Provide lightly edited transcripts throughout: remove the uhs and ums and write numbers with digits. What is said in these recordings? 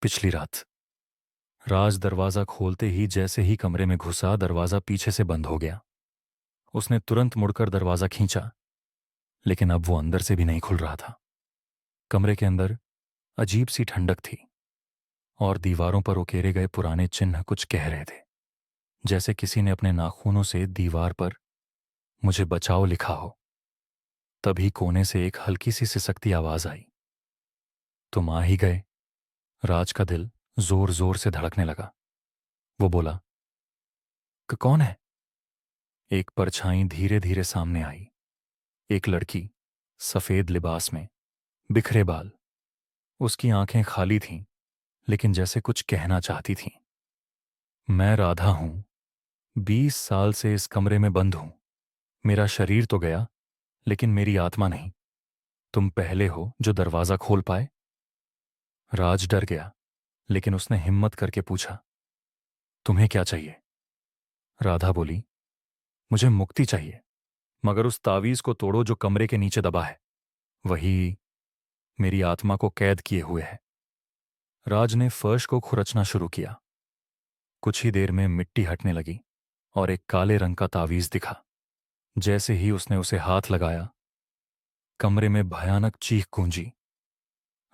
पिछली रात राज दरवाजा खोलते ही जैसे ही कमरे में घुसा, दरवाजा पीछे से बंद हो गया। उसने तुरंत मुड़कर दरवाजा खींचा, लेकिन अब वो अंदर से भी नहीं खुल रहा था। कमरे के अंदर अजीब सी ठंडक थी और दीवारों पर उकेरे गए पुराने चिन्ह कुछ कह रहे थे, जैसे किसी ने अपने नाखूनों से दीवार पर मुझे बचाओ लिखा हो। तभी कोने से एक हल्की सी सिसकती आवाज आई, तुम आ ही गए। राज का दिल जोर जोर से धड़कने लगा। वो बोला, कौन है?" एक परछाई धीरे धीरे सामने आई। एक लड़की, सफेद लिबास में, बिखरे बाल। उसकी आंखें खाली थीं, लेकिन जैसे कुछ कहना चाहती थीं। मैं राधा हूं। 20 साल से इस कमरे में बंद हूं। मेरा शरीर तो गया, लेकिन मेरी आत्मा नहीं। तुम पहले हो जो दरवाजा खोल पाए। राज डर गया, लेकिन उसने हिम्मत करके पूछा, तुम्हें क्या चाहिए? राधा बोली, मुझे मुक्ति चाहिए, मगर उस तावीज को तोड़ो जो कमरे के नीचे दबा है। वही मेरी आत्मा को कैद किए हुए है। राज ने फर्श को खुरचना शुरू किया। कुछ ही देर में मिट्टी हटने लगी और एक काले रंग का तावीज दिखा। जैसे ही उसने उसे हाथ लगाया, कमरे में भयानक चीख गूंजी।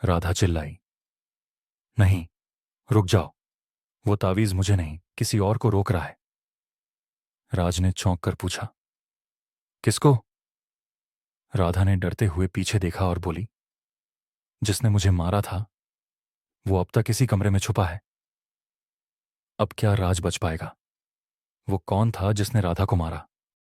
राधा चिल्लाई, नहीं, रुक जाओ। वो तावीज मुझे नहीं, किसी और को रोक रहा है। राज ने चौंक कर पूछा, किसको? राधा ने डरते हुए पीछे देखा और बोली, जिसने मुझे मारा था वो अब तक इसी कमरे में छुपा है। अब क्या राज बच पाएगा? वो कौन था जिसने राधा को मारा?